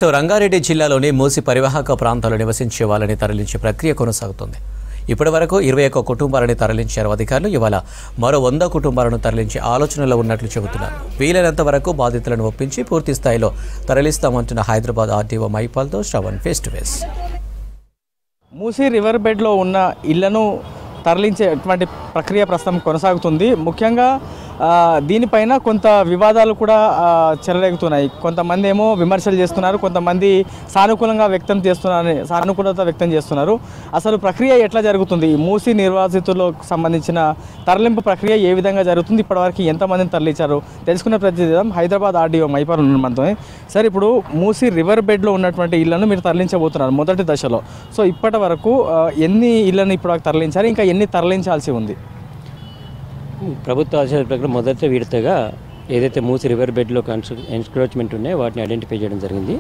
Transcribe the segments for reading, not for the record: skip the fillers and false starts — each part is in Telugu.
రంగారెడ్డి జిల్లాలోని మూసి పరివాహక ప్రాంతాల్లో నివసించే వాళ్ళని తరలించే ప్రక్రియ కొనసాగుతోంది. ఇప్పటివరకు 21 కుటుంబాలని తరలించారు అధికారులు. ఇవాళ మరో 100 కుటుంబాలను తరలించే ఆలోచనలో ఉన్నట్లు చెబుతున్నారు. వీలైనంత వరకు బాధితులను ఒప్పించి పూర్తి స్థాయిలో తరలిస్తామంటున్న హైదరాబాద్ ఆర్టీఓ మైపాల్తో Shravan face to face. Musi river బెడ్లో ఉన్న ఇళ్లను తరలించేటువంటి ప్రక్రియ ప్రస్తుతం కొనసాగుతుంది. ముఖ్యంగా దీనిపైన కొంత వివాదాలు కూడా చెలరేగుతున్నాయి. కొంతమంది ఏమో విమర్శలు చేస్తున్నారు, కొంతమంది సానుకూలత వ్యక్తం చేస్తున్నారు. అసలు ప్రక్రియ ఎట్లా జరుగుతుంది, మూసీ నిర్వాసితులకు సంబంధించిన తరలింపు ప్రక్రియ ఏ విధంగా జరుగుతుంది, ఇప్పటివరకు ఎంతమందిని తరలించారు తెలుసుకునే ప్రతినిధి హైదరాబాద్ ఆర్డీఓ మైపాల్ ఉన్న మనతో. సార్, ఇప్పుడు మూసీ రివర్ బెడ్లో ఉన్నటువంటి ఇళ్లను మీరు తరలించబోతున్నారు మొదటి దశలో. సో ఇప్పటి వరకు ఎన్ని ఇళ్లను ఇప్పటివరకు తరలించారు, ఇంకా ఎన్ని తరలించాల్సి ఉంది? ప్రభుత్వ ఆదేశాల ప్రకారం మొదటి విడతగా ఏదైతే మూసి రివర్ బెడ్లో ఎన్క్రోచ్మెంట్ ఉన్నాయో వాటిని ఐడెంటిఫై చేయడం జరిగింది.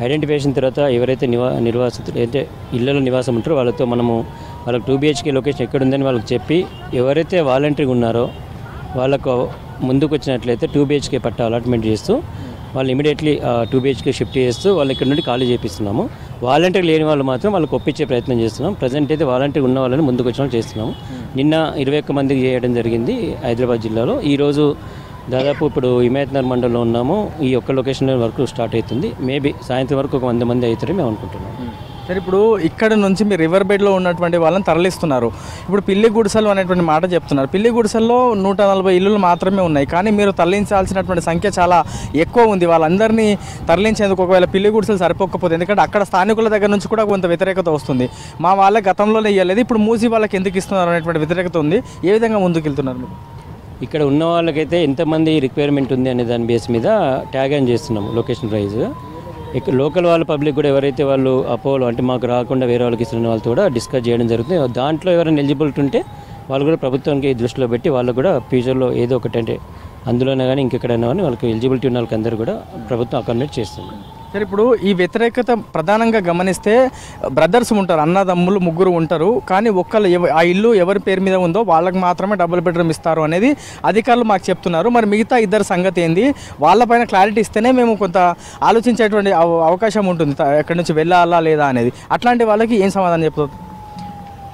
ఐడెంటిఫై చేసిన తర్వాత ఎవరైతే నిర్వాసితులు అయితే ఇళ్లలో నివాసం ఉంటారో వాళ్ళకు 2 BHK లొకేషన్ ఎక్కడుందని వాళ్ళకి చెప్పి ఎవరైతే వాలంటరీగా ఉన్నారో వాళ్ళకు ముందుకు వచ్చినట్లయితే 2 BHK పట్టా అలాట్మెంట్ చేస్తూ వాళ్ళు ఇమీడియట్లీ 2 BHK షిఫ్ట్ చేస్తూ వాళ్ళు ఇక్కడ నుండి ఖాళీ చేపిస్తున్నాము. వాలంటీర్ లేని వాళ్ళు మాత్రం వాళ్ళకి ఒప్పించే ప్రయత్నం చేస్తున్నాం. ప్రజెంట్ అయితే వాలంటీర్ ఉన్న వాళ్ళని ముందుకు వచ్చిన చేస్తున్నాము. నిన్న 21 మందికి చేయడం జరిగింది హైదరాబాద్ జిల్లాలో. ఈరోజు దాదాపు ఇప్పుడు హిమాయత్నగర్ మండలంలో ఉన్నాము. ఈ ఒక్క లొకేషన్ వరకు స్టార్ట్ అవుతుంది. మేబీ సాయంత్రం వరకు ఒక 100 మంది అవుతారని మేము అనుకుంటున్నాము. సరే, ఇప్పుడు ఇక్కడ నుంచి మీరు రివర్ బెడ్లో ఉన్నటువంటి వాళ్ళని తరలిస్తున్నారు. ఇప్పుడు పిల్లి గుడిసెలు అనేటువంటి మాట చెప్తున్నారు. పిల్లి గుడిసెల్లో 140 ఇల్లులు మాత్రమే ఉన్నాయి, కానీ మీరు తరలించాల్సినటువంటి సంఖ్య చాలా ఎక్కువ ఉంది. వాళ్ళందరినీ తరలించేందుకు ఒకవేళ పిల్లి గుడిసెలు సరిపోకపోతే, ఎందుకంటే అక్కడ స్థానికుల దగ్గర నుంచి కూడా కొంత వ్యతిరేకత వస్తుంది. మా వాళ్ళ గతంలోనే ఇవ్వలేదు, ఇప్పుడు మూసి వాళ్ళకి ఎందుకు ఇస్తున్నారు అనేటువంటి వ్యతిరేకత ఉంది. ఏ విధంగా ముందుకు వెళ్తున్నారు మీరు? ఇక్కడ ఉన్న వాళ్ళకైతే ఎంతమంది రిక్వైర్మెంట్ ఉంది అనే దాని బేస్ మీద ట్యాగ్ ఆన్ చేస్తున్నాము లొకేషన్ ప్రైజ్. ఇక్కడ లోకల్ వాళ్ళ పబ్లిక్ కూడా ఎవరైతే వాళ్ళు అపోలో అంటే మాకు రాకుండా వేరే వాళ్ళకి ఇస్తున్న వాళ్ళతో కూడా డిస్కస్ చేయడం జరుగుతుంది. దాంట్లో ఎవరైనా ఎలిజిబిలిటీ ఉంటే వాళ్ళు కూడా ప్రభుత్వానికి దృష్టిలో పెట్టి వాళ్ళు కూడా ఫ్యూచర్లో ఏదో ఒకటి అంటే అందులోనే కానీ ఇంకెక్కడైనా కానీ వాళ్ళకి ఎలిజిబిలిటీ ఉన్న వాళ్ళకి అందరూ కూడా ప్రభుత్వం అకామిడేట్ చేస్తుంది. సరే, ఇప్పుడు ఈ వ్యతిరేకత ప్రధానంగా గమనిస్తే బ్రదర్స్ ఉంటారు, అన్నదమ్ములు ముగ్గురు ఉంటారు, కానీ ఆ ఇల్లు ఎవరి పేరు మీద ఉందో వాళ్ళకి మాత్రమే డబుల్ బెడ్రూమ్ ఇస్తారు అనేది అధికారులు మాకు చెప్తున్నారు. మరి మిగతా ఇద్దరు సంగతి ఏంది? వాళ్ళపైన క్లారిటీ ఇస్తేనే మేము కొంత ఆలోచించేటువంటి అవకాశం ఉంటుంది ఎక్కడి నుంచి వెళ్ళాలా లేదా అనేది. అట్లాంటి వాళ్ళకి ఏం సమాధానం చెప్తారు?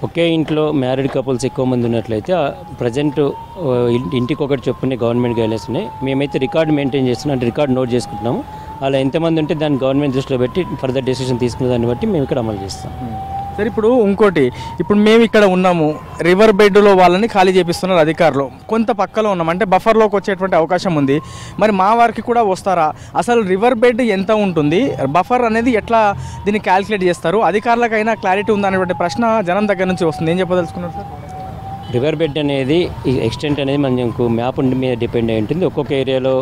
ఒకే ఇంట్లో మ్యారీడ్ కపుల్స్ ఎక్కువ మంది ఉన్నట్లయితే ప్రజెంట్ ఇంటికి ఒకటి చొప్పునే గవర్నమెంట్ గైడ్లైన్స్ ఉన్నాయి. మేమైతే రికార్డు మెయింటైన్ చేస్తున్నాం, అంటే రికార్డు నోట్ చేసుకుంటున్నాము. అలా ఎంతమంది ఉంటే దాన్ని గవర్నమెంట్ దృష్టిలో పెట్టి ఫర్దర్ డెసిషన్ తీసుకునే దాన్ని బట్టి మేము ఇక్కడ అమలు చేస్తాం. సరే, ఇప్పుడు ఇంకోటి, ఇప్పుడు మేము ఇక్కడ ఉన్నాము, రివర్ బెడ్లో వాళ్ళని ఖాళీ చేపిస్తున్నారు అధికారులు. కొంత పక్కలో ఉన్నాం, అంటే బఫర్లోకి వచ్చేటువంటి అవకాశం ఉంది. మరి మా వారికి కూడా వస్తారా? అసలు రివర్ బెడ్ ఎంత ఉంటుంది, బఫర్ అనేది ఎట్లా దీన్ని క్యాల్కులేట్ చేస్తారు? అధికారులకైనా క్లారిటీ ఉందనేటువంటి ప్రశ్న జనం దగ్గర నుంచి వస్తుంది. ఏం చెప్పదలుచుకున్నారు సార్? రివర్ బెడ్ అనేది ఎక్స్టెంట్ అనేది మనకు మ్యాప్ మీద డిపెండ్ అయి ఉంటుంది. ఒక్కొక్క ఏరియాలో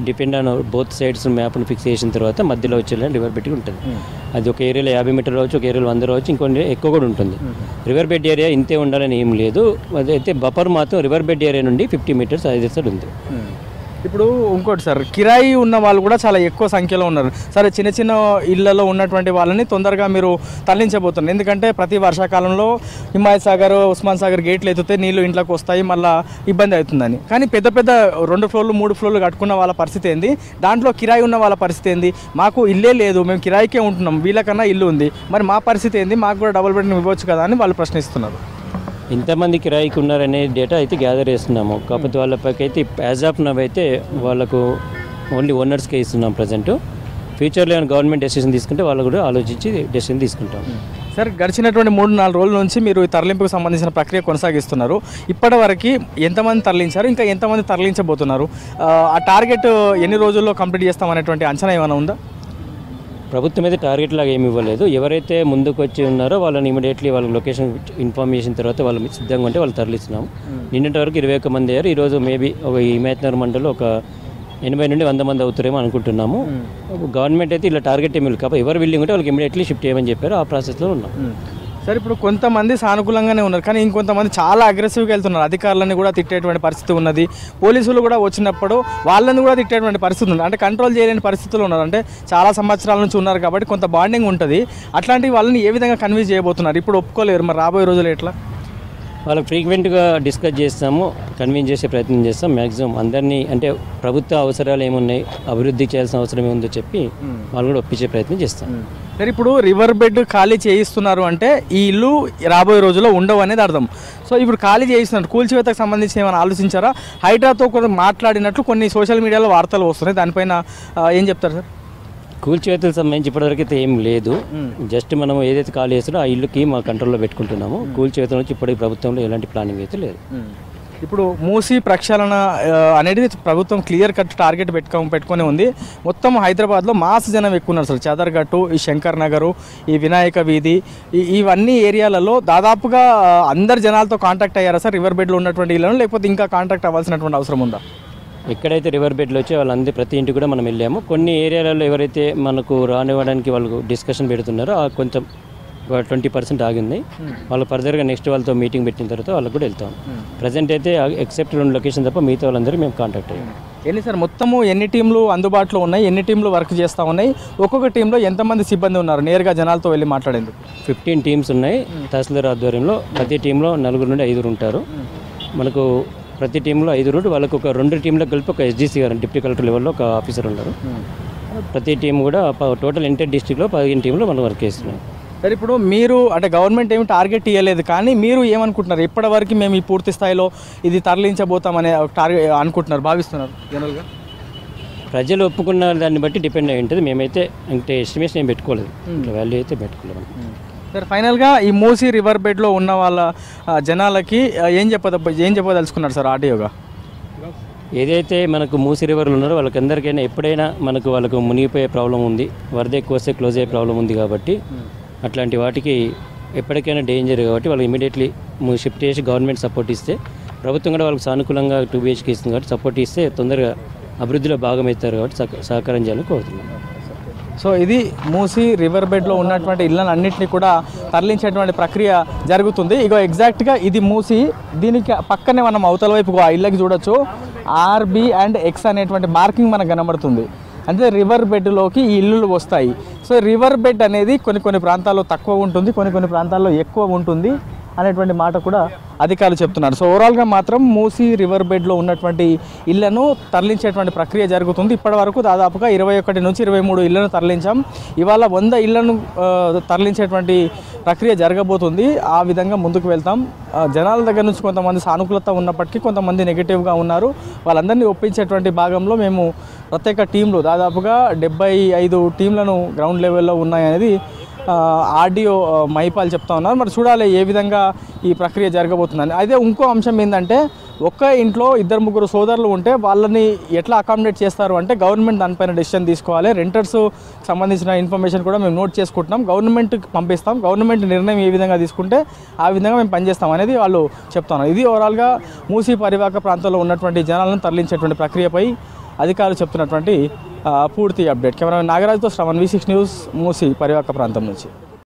డిపెండ్ ఆన్ బోత్ సైడ్స్ మ్యాప్ను ఫిక్స్ చేసిన తర్వాత మధ్యలో వచ్చే రివర్ బెడ్ ఉంటుంది. అది ఒక ఏరియాలో 50 మీటర్లు రావచ్చు, ఒక ఏరియాలో 100 రావచ్చు, ఇంకొన్ని ఎక్కువ కూడా ఉంటుంది. రివర్ బెడ్ ఏరియా ఇంతే ఉండాలని ఏం లేదు. అదైతే బఫర్ మాత్రం రివర్ బెడ్ ఏరియా నుండి 50 మీటర్స్ 5 సైడ్ ఉంది. ఇప్పుడు ఇంకోటి సార్, కిరాయి ఉన్న వాళ్ళు కూడా చాలా ఎక్కువ సంఖ్యలో ఉన్నారు. సరే, చిన్న చిన్న ఇళ్లలో ఉన్నటువంటి వాళ్ళని తొందరగా మీరు తరలించబోతున్నారు, ఎందుకంటే ప్రతి వర్షాకాలంలో హిమాయత్ సాగర్, ఉస్మాన్ సాగర్ గేట్లు ఎత్తితే నీళ్లు ఇంట్లోకి వస్తాయి, మళ్ళీ ఇబ్బంది అవుతుందని. కానీ పెద్ద పెద్ద 2 ఫ్లోర్లు 3 ఫ్లోర్లు కట్టుకున్న వాళ్ళ పరిస్థితి ఏంది? దాంట్లో కిరాయి ఉన్న వాళ్ళ పరిస్థితి ఏంది? మాకు ఇల్లే లేదు, మేము కిరాయికే ఉంటున్నాం, వీళ్ళకన్నా ఇల్లు ఉంది, మరి మా పరిస్థితి ఏంది? మాకు కూడా డబుల్ బెడ్రూమ్ ఇవ్వచ్చు కదా అని వాళ్ళు ప్రశ్నిస్తున్నారు. ఎంతమంది కిరాయికి ఉన్నారనే డేటా అయితే గ్యాదర్ చేస్తున్నాము. కాకపోతే వాళ్ళపైకైతే యాజ్ ఆఫ్ నవ్ అయితే వాళ్ళకు ఓన్లీ ఓనర్స్కే ఇస్తున్నాం ప్రజెంట్. ఫ్యూచర్లో ఏమైనా గవర్నమెంట్ డెసిషన్ తీసుకుంటే వాళ్ళు కూడా ఆలోచించి డెసిషన్ తీసుకుంటాం. సార్, గడిచినటువంటి 3-4 రోజుల నుంచి మీరు ఈ తరలింపుకు సంబంధించిన ప్రక్రియ కొనసాగిస్తున్నారు. ఇప్పటి వరకు ఎంతమంది తరలించారు, ఇంకా ఎంతమంది తరలించబోతున్నారు? ఆ టార్గెట్ ఎన్ని రోజుల్లో కంప్లీట్ చేస్తామనేటువంటి అంచనా ఏమైనా ఉందా? ప్రభుత్వం అయితే టార్గెట్ లాగా ఏమి ఇవ్వలేదు. ఎవరైతే ముందుకు వచ్చి ఉన్నారో వాళ్ళని ఇమీడియట్లీ వాళ్ళ లొకేషన్ ఇన్ఫార్మ్ చేసిన తర్వాత వాళ్ళు సిద్ధంగా ఉంటే వాళ్ళు తరలిస్తున్నాము. నిన్నటి వరకు 21 మంది అయ్యారు. ఈరోజు మేబీ ఒక హిమాయత్నగర్ మండలంలో ఒక 80 నుండి 100 మంది అవుతారేమో అనుకుంటున్నాము. గవర్నమెంట్ అయితే ఇలా టార్గెట్ ఏమి లేదు, కాబట్టి ఎవరు విల్లింగ్ ఉంటే వాళ్ళకి ఇమీడియట్లీ షిఫ్ట్ చేయమని చెప్పారు. ఆ ప్రాసెస్లో ఉన్నాం. సరే, ఇప్పుడు కొంతమంది సానుకూలంగానే ఉన్నారు, కానీ ఇంకొంతమంది చాలా అగ్రెసివ్గా వెళ్తున్నారు. అధికారులను కూడా తిట్టేటువంటి పరిస్థితి ఉన్నది. పోలీసులు కూడా వచ్చినప్పుడు వాళ్ళని కూడా తిట్టేటువంటి పరిస్థితి ఉంది. అంటే కంట్రోల్ చేయలేని పరిస్థితులు ఉన్నారు. అంటే చాలా సంవత్సరాల నుంచి ఉన్నారు కాబట్టి కొంత బాండింగ్ ఉంటుంది. అట్లాంటి వాళ్ళని ఏ విధంగా కన్విన్స్ చేయబోతున్నారు? ఇప్పుడు ఒప్పుకోలేరు, మరి రాబోయే రోజులు ఎట్లా? వాళ్ళకి ఫ్రీక్వెంట్గా డిస్కస్ చేస్తాము, కన్విన్స్ చేసే ప్రయత్నం చేస్తాం. మ్యాక్సిమం అందరినీ అంటే ప్రభుత్వ అవసరాలు ఏమున్నాయి, అభివృద్ధి చేయాల్సిన అవసరం ఏముందో చెప్పి వాళ్ళు కూడా ఒప్పించే ప్రయత్నం చేస్తాం. సరే, ఇప్పుడు రివర్ బెడ్ ఖాళీ చేయిస్తున్నారు అంటే ఈ ఇల్లు రాబోయే రోజుల్లో ఉండవు అనేది అర్థం. సో ఇప్పుడు ఖాళీ చేయిస్తున్నారు, కూల్చివేతకు సంబంధించి ఏమైనా ఆలోచించారా? హైడ్రాతో కొన్ని మాట్లాడినట్లు కొన్ని సోషల్ మీడియాలో వార్తలు వస్తున్నాయి, దానిపైన ఏం చెప్తారు సార్? కూల్చివేతలకు సంబంధించి ఇప్పటివరకు అయితే ఏం లేదు. జస్ట్ మనం ఏదైతే ఖాళీ చేస్తారో ఆ ఇల్లుకి మా కంట్రోల్లో పెట్టుకుంటున్నాము. కూల్చివేతల నుంచి ఇప్పటికి ప్రభుత్వంలో ఎలాంటి ప్లానింగ్ అయితే లేదు. ఇప్పుడు మూసీ ప్రక్షాళన అనేది ప్రభుత్వం క్లియర్ కట్ టార్గెట్ పెట్టుకొని ఉంది. మొత్తం హైదరాబాద్లో మాస్ జనం ఎక్కువ ఉన్నారు సార్. చాదర్ఘట్టు, ఈ శంకర్ నగరు, ఈ వినాయక వీధి, ఇవన్నీ ఏరియాలలో దాదాపుగా అందరు జనాలతో కాంటాక్ట్ అయ్యారా సార్ రివర్ బెడ్లో ఉన్నటువంటి ఇళ్ళను, లేకపోతే ఇంకా కాంటాక్ట్ అవ్వాల్సినటువంటి అవసరం ఉందా? ఎక్కడైతే రివర్ బెడ్లో వచ్చి వాళ్ళందరూ ప్రతి ఇంటికి కూడా మనం వెళ్ళాము. కొన్ని ఏరియాలలో ఎవరైతే మనకు రానివ్వడానికి వాళ్ళు డిస్కషన్ పెడుతున్నారో కొంచెం 20% ఆగింది. వాళ్ళు ఫర్దర్గా నెక్స్ట్ వాళ్ళతో మీటింగ్ పెట్టిన తర్వాత వాళ్ళకి కూడా వెళ్తాం. ప్రజెంట్ అయితే ఎక్సెప్ట్ 2 లొకేషన్ తప్ప మిగతా వాళ్ళందరూ మేము కాంటాక్ట్ అయ్యాము. ఎన్ని సార్ మొత్తము ఎన్ని టీంలు అందుబాటులో ఉన్నాయి, ఎన్ని టీంలు వర్క్ చేస్తూ ఉన్నాయి, ఒక్కొక్క టీంలో ఎంతమంది సిబ్బంది ఉన్నారు నేరుగా జనాలతో వెళ్ళి మాట్లాడేందుకు? 15 టీమ్స్ ఉన్నాయి తహసీల్దార్ ఆధ్వర్యంలో. ప్రతి టీంలో 4 నుండి 5 ఉంటారు. మనకు ప్రతి టీంలో 5 వాళ్ళకు ఒక 2 టీంలకు కలిపి ఒక ఎస్డీసీ గారు డిప్యూటీ కలెక్టర్ లెవెల్లో ఒక ఆఫీసర్ ఉన్నారు. ప్రతి టీం కూడా టోటల్ ఎంటైర్ డిస్ట్రిక్ట్లో 15 టీంలో మనం వర్క్ చేస్తున్నాం. సరే, ఇప్పుడు మీరు అంటే గవర్నమెంట్ ఏమి టార్గెట్ ఇవ్వలేదు, కానీ మీరు ఏమనుకుంటున్నారు? ఇప్పటివరకు మేము ఈ పూర్తి స్థాయిలో ఇది తరలించబోతామనే టార్గెట్ అనుకుంటున్నారు, భావిస్తున్నారు జనరల్గా? ప్రజలు ఒప్పుకున్న దాన్ని బట్టి డిపెండ్ అయి ఉంటుంది. మేమైతే అంటే ఎస్టిమేషన్ ఏం పెట్టుకోలేదు, వాల్యూ అయితే పెట్టుకోలేదు. సార్, ఫైనల్గా ఈ మూసీ రివర్ బెడ్లో ఉన్న వాళ్ళ జనాలకి ఏం చెప్పదలుచుకున్నారు సార్ ఆర్డీఓగా? ఏదైతే మనకు మూసీ రివర్లు ఉన్నారో వాళ్ళకందరికైనా ఎప్పుడైనా వాళ్ళకు మునిగిపోయే ప్రాబ్లం ఉంది, వరద ఎక్కువ వస్తే క్లోజ్ అయ్యే ప్రాబ్లం ఉంది కాబట్టి అట్లాంటి వాటికి ఎప్పటికైనా డేంజర్ కాబట్టి వాళ్ళు ఇమీడియట్లీ షిఫ్ట్ చేసి గవర్నమెంట్ సపోర్ట్ ఇస్తే, ప్రభుత్వం కూడా వాళ్ళకి సానుకూలంగా 2 BHK ఇస్తుంది కాబట్టి సపోర్ట్ ఇస్తే తొందరగా అభివృద్ధిలో భాగమవుతారు కాబట్టి సహకారం చేయాలని కోరుతున్నాం. సో ఇది మూసీ రివర్ బెడ్లో ఉన్నటువంటి ఇళ్ళను అన్నింటినీ కూడా తరలించేటువంటి ప్రక్రియ జరుగుతుంది. ఇగో ఎగ్జాక్ట్గా ఇది మూసీ, దీనికి పక్కనే మనం అవతల వైపు ఆ ఇళ్ళకి చూడొచ్చు RB&X అనేటువంటి మార్కింగ్ మనకు కనబడుతుంది. అంటే రివర్ బెడ్లోకి ఈ ఇల్లులు వస్తాయి. సో రివర్ బెడ్ అనేది కొన్ని ప్రాంతాల్లో తక్కువ ఉంటుంది, కొన్ని ప్రాంతాల్లో ఎక్కువ ఉంటుంది అనేటువంటి మాట కూడా అధికారులు చెప్తున్నారు. సో ఓవరాల్గా మాత్రం మూసీ రివర్ బెడ్లో ఉన్నటువంటి ఇళ్లను తరలించేటువంటి ప్రక్రియ జరుగుతుంది. ఇప్పటి వరకు దాదాపుగా 21 నుంచి 23 ఇళ్లను తరలించాం. ఇవాళ 100 ఇళ్లను తరలించేటువంటి ప్రక్రియ జరగబోతుంది. ఆ విధంగా ముందుకు వెళ్తాం. జనాల దగ్గర నుంచి కొంతమంది సానుకూలత ఉన్నప్పటికీ కొంతమంది నెగిటివ్గా ఉన్నారు. వాళ్ళందరినీ ఒప్పించేటువంటి భాగంలో మేము ప్రత్యేక టీంలు దాదాపుగా 75 టీంలను గ్రౌండ్ లెవెల్లో ఉన్నాయనేది ఆర్డీఓ మైపాల్ చెప్తా ఉన్నారు. మరి చూడాలి ఏ విధంగా ఈ ప్రక్రియ జరగబోతుందని. అయితే ఇంకో అంశం ఏంటంటే, ఒక్క ఇంట్లో 2-3 సోదరులు ఉంటే వాళ్ళని ఎట్లా అకామిడేట్ చేస్తారు అంటే గవర్నమెంట్ దానిపైన డెసిషన్ తీసుకోవాలి. రెంటర్స్ సంబంధించిన ఇన్ఫర్మేషన్ కూడా మేము నోట్ చేసుకుంటున్నాం, గవర్నమెంట్కి పంపిస్తాం. గవర్నమెంట్ నిర్ణయం ఏ విధంగా తీసుకుంటే ఆ విధంగా మేము పనిచేస్తాం అనేది వాళ్ళు చెప్తున్నారు. ఇది ఓవరాల్గా మూసీ పరివాహక ప్రాంతంలో ఉన్నటువంటి జనాలను తరలించేటువంటి ప్రక్రియపై అధికారులు చెప్తున్నటువంటి పూర్తి అప్డేట్. కెమెరామెన్ నాగరాజ్తో శ్రవణ్, V6 న్యూస్, మూసీ పరివాహక ప్రాంతం నుంచి.